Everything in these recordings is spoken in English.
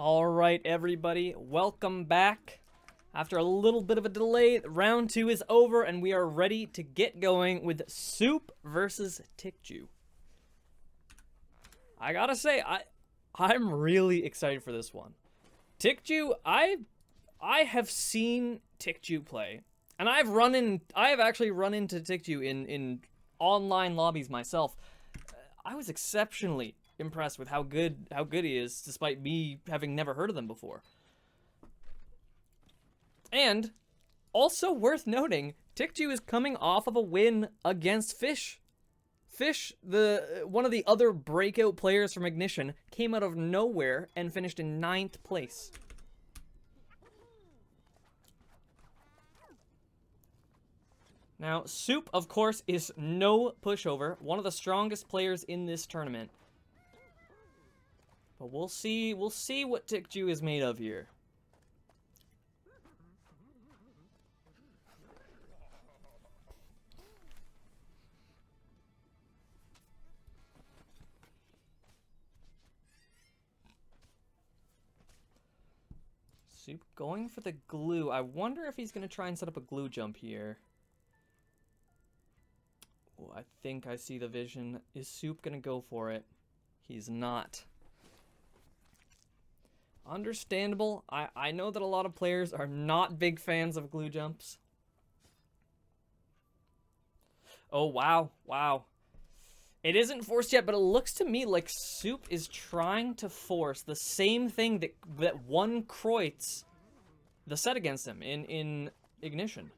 All right, everybody, welcome back. After a little bit of a delay, round 2 is over, and we are ready to get going with Szop versus Tiqju. I gotta say, I'm really excited for this one. Tiqju, I have seen Tiqju play, and I have actually run into Tiqju in online lobbies myself. I was exceptionally impressed with how good he is, despite me having never heard of them before. And also worth noting, Tiqju is coming off of a win against Fish. Fish, one of the other breakout players from Ignition, came out of nowhere and finished in 9th place. Now, Szop, of course, is no pushover, one of the strongest players in this tournament. But we'll see what Tiqju is made of here. Szop going for the glue. I wonder if he's going to try and set up a glue jump here. Oh, I think I see the vision. Is Szop going to go for it? He's not. Understandable. I know that a lot of players are not big fans of glue jumps. Oh, wow. Wow. It isn't forced yet, but it looks to me like Szop is trying to force the same thing that won Kreutz the set against him in Ignition.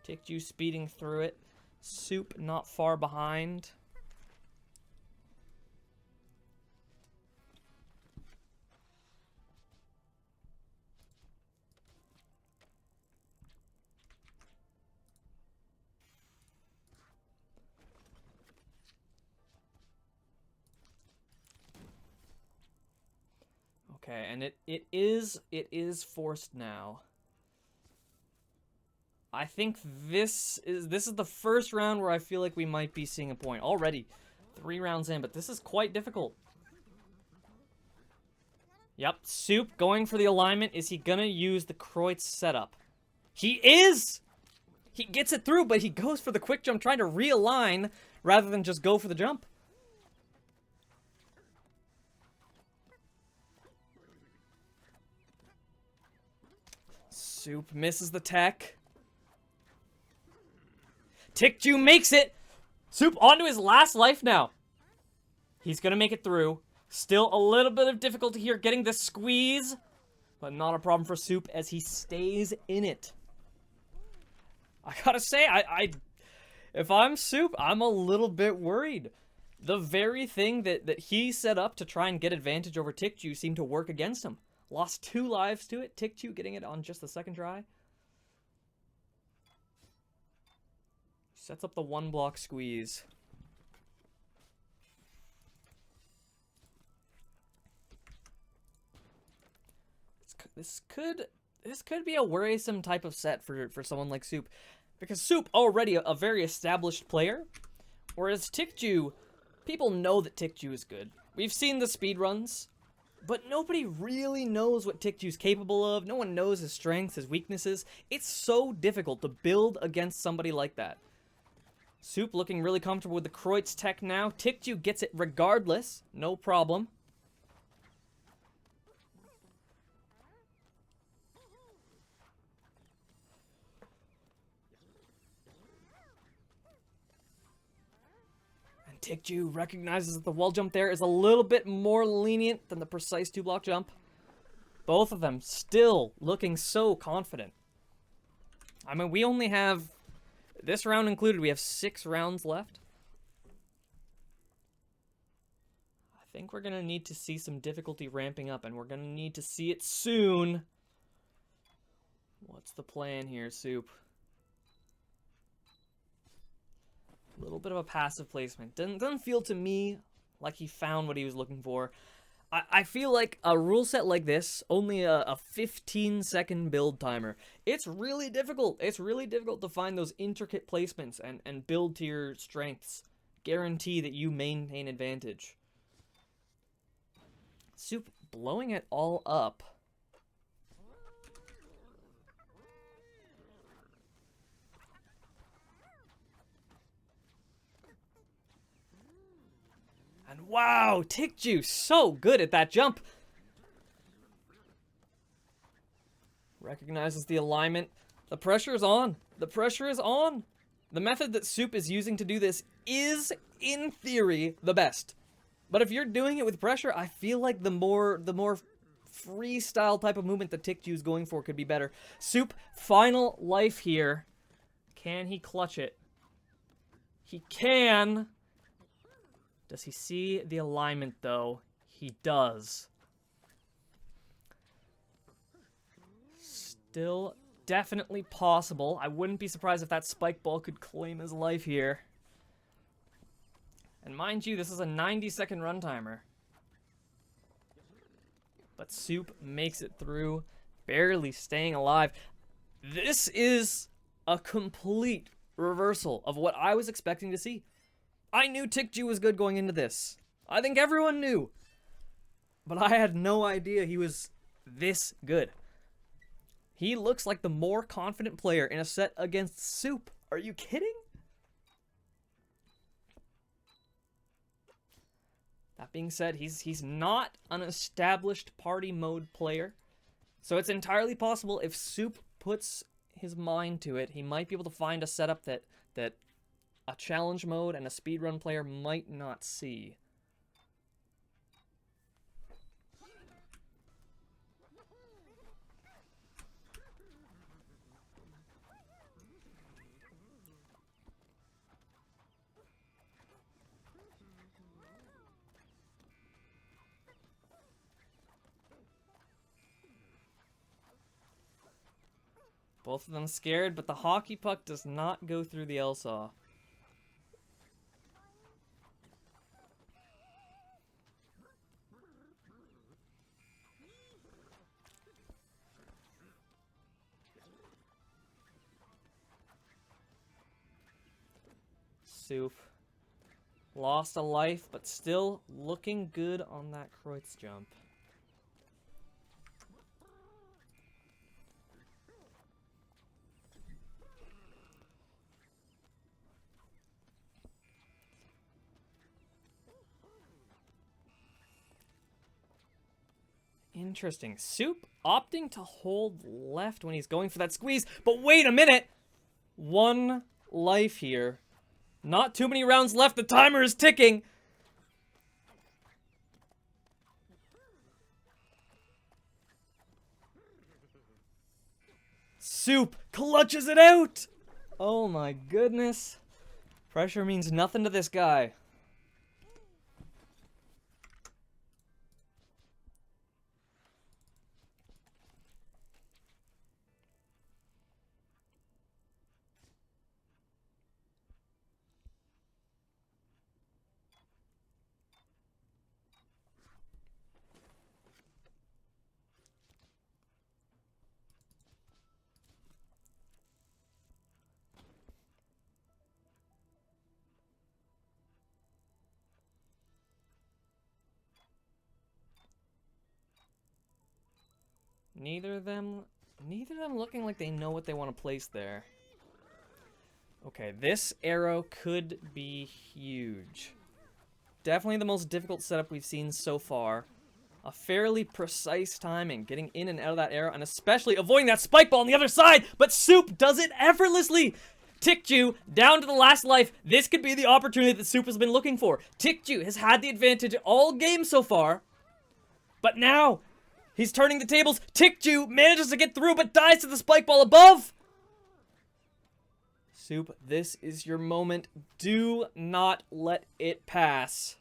Tiqju speeding through it. Szop not far behind. Okay, and it is forced now. I think this is the first round where I feel like we might be seeing a point. Already 3 rounds in, but this is quite difficult. Yep, Szop going for the alignment. Is he gonna use the Kreutz setup? He is! He gets it through, but he goes for the quick jump, trying to realign rather than just go for the jump. Szop misses the tech. Tiqju makes it! Szop onto his last life now. He's gonna make it through. Still a little bit of difficulty here getting the squeeze, but not a problem for Szop as he stays in it. I gotta say, if I'm Szop, I'm a little bit worried. The very thing that he set up to try and get advantage over Tiqju seemed to work against him. Lost 2 lives to it. Tiqju getting it on just the second try. Sets up the 1-block squeeze. This could be a worrisome type of set for someone like Szop, because Szop already a very established player, whereas Tiqju, people know that Tiqju is good. We've seen the speedruns. But nobody really knows what Tiqju's capable of. No one knows his strengths, his weaknesses. It's so difficult to build against somebody like that. Szop looking really comfortable with the Kreutz tech now. Tiqju gets it regardless. No problem. Tiqju recognizes that the wall jump there is a little bit more lenient than the precise 2-block jump. Both of them still looking so confident. I mean, we only have, this round included, we have 6 rounds left. I think we're going to need to see some difficulty ramping up, and we're going to need to see it soon. What's the plan here, Szop? A little bit of a passive placement. Doesn't feel to me like he found what he was looking for. I feel like a rule set like this, only a 15-second build timer, it's really difficult. It's really difficult to find those intricate placements and build to your strengths. Guarantee that you maintain advantage. Soup blowing it all up. And wow, Tiqju so good at that jump. Recognizes the alignment. The pressure is on. The pressure is on. The method that Soup is using to do this is, in theory, the best. But if you're doing it with pressure, I feel like the more freestyle type of movement that Tiqju is going for could be better. Soup, final life here. Can he clutch it? He can. Does he see the alignment, though? He does. Still definitely possible. I wouldn't be surprised if that spike ball could claim his life here. And mind you, this is a 90-second run timer. But Soup makes it through, barely staying alive. This is a complete reversal of what I was expecting to see. I knew Tiqju was good going into this. I think everyone knew. But I had no idea he was this good. He looks like the more confident player in a set against Soup. Are you kidding? That being said, he's not an established party mode player. So it's entirely possible if Soup puts his mind to it, he might be able to find a setup that a challenge mode and a speedrun player might not see. Both of them scared, but the hockey puck does not go through the L-saw. Soup lost a life, but still looking good on that Kreutz jump. Interesting. Soup opting to hold left when he's going for that squeeze, but wait a minute! One life here. Not too many rounds left, the timer is ticking! Soup clutches it out! Oh my goodness. Pressure means nothing to this guy. Neither of them looking like they know what they want to place there. Okay, this arrow could be huge. Definitely the most difficult setup we've seen so far. A fairly precise timing, getting in and out of that arrow, and especially avoiding that spike ball on the other side, but Soup does it effortlessly! Tiqju, down to the last life. This could be the opportunity that Soup has been looking for. Tiqju has had the advantage all game so far, but now he's turning the tables. Tiqju manages to get through, but dies to the spike ball above. Soup, this is your moment. Do not let it pass.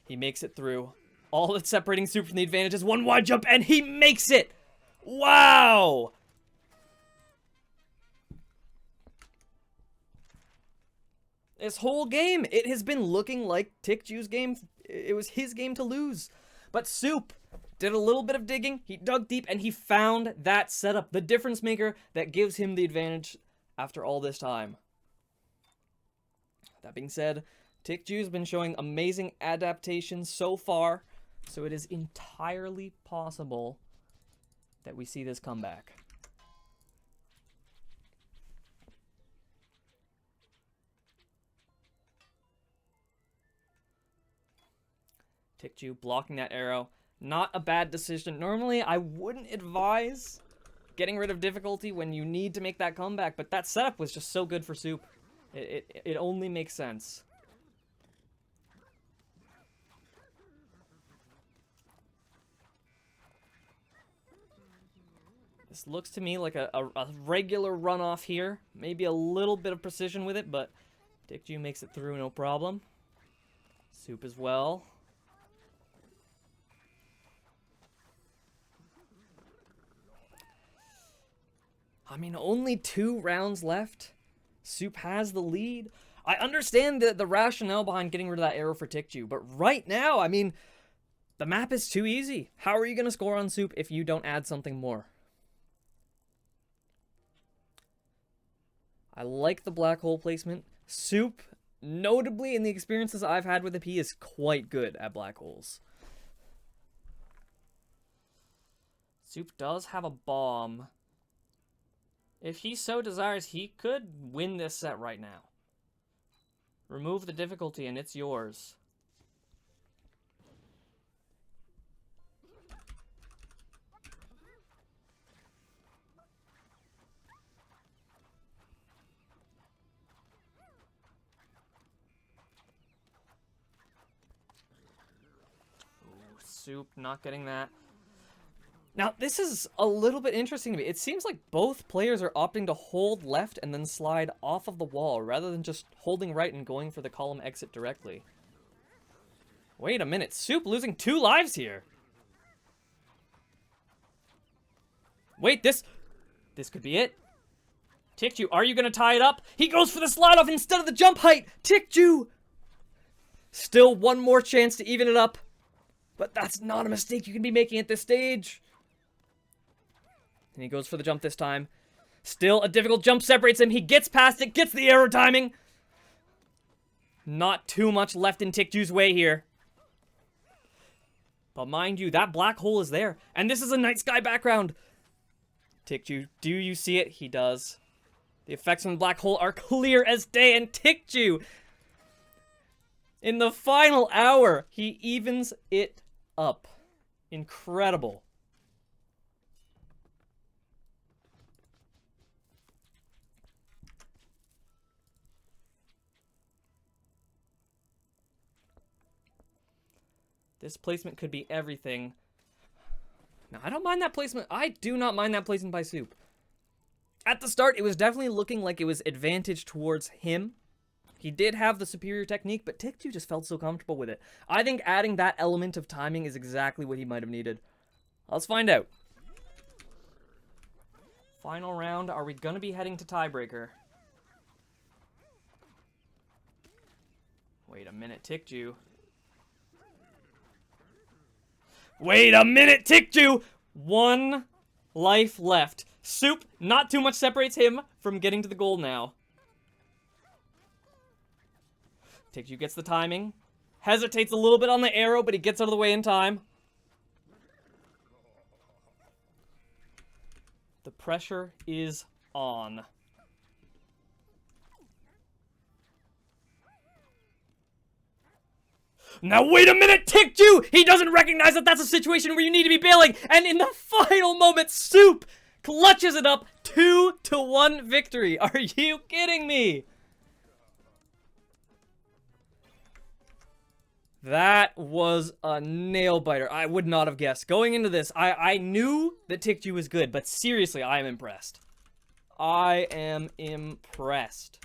He makes it through. All that's separating Soup from the advantage is one wide jump, and he makes it! Wow! This whole game, it has been looking like Tiqju's game. It was his game to lose. But Soup did a little bit of digging, he dug deep, and he found that setup, the difference maker that gives him the advantage after all this time. That being said, Tiqju's been showing amazing adaptation so far, so it is entirely possible that we see this comeback. Tiqju blocking that arrow. Not a bad decision. Normally, I wouldn't advise getting rid of difficulty when you need to make that comeback, but that setup was just so good for Szop. It only makes sense. This looks to me like a regular runoff here. Maybe a little bit of precision with it, but Tiqju makes it through no problem. Szop as well. I mean, only 2 rounds left. Szop has the lead. I understand the rationale behind getting rid of that arrow for Tiqju, but right now, I mean, the map is too easy. How are you going to score on Szop if you don't add something more? I like the black hole placement. Szop, notably in the experiences I've had with him, he is quite good at black holes. Szop does have a bomb. If he so desires, he could win this set right now. Remove the difficulty and it's yours. Szop not getting that. Now, this is a little bit interesting to me. It seems like both players are opting to hold left and then slide off of the wall, rather than just holding right and going for the column exit directly. Wait a minute, Szop losing 2 lives here. Wait, this could be it. Tiqju, are you gonna tie it up? He goes for the slide off instead of the jump height. Tiqju! Still one more chance to even it up. But that's not a mistake you can be making at this stage. And he goes for the jump this time. Still a difficult jump separates him. He gets past it, gets the arrow timing. Not too much left in Tiqju's way here. But mind you, that black hole is there. And this is a night sky background. Tiqju, do you see it? He does. The effects on the black hole are clear as day. And Tiqju, in the final hour, he evens it up. Incredible. This placement could be everything. Now, I don't mind that placement. I do not mind that placement by Szop. At the start, it was definitely looking like it was advantage towards him. He did have the superior technique, but Tiqju just felt so comfortable with it. I think adding that element of timing is exactly what he might have needed. Let's find out. Final round. Are we going to be heading to tiebreaker? Wait a minute, Tiqju. Wait a minute, Tiqju! 1 life left. Szop, not too much separates him from getting to the goal now. Tiqju gets the timing. Hesitates a little bit on the arrow, but he gets out of the way in time. The pressure is on. Now wait a minute, Tiqju! He doesn't recognize that that's a situation where you need to be bailing, and in the final moment, Szop clutches it up. 2-1 victory. Are you kidding me? That was a nail-biter. I would not have guessed. Going into this, I knew that Tiqju was good, but seriously, I am impressed. I am impressed.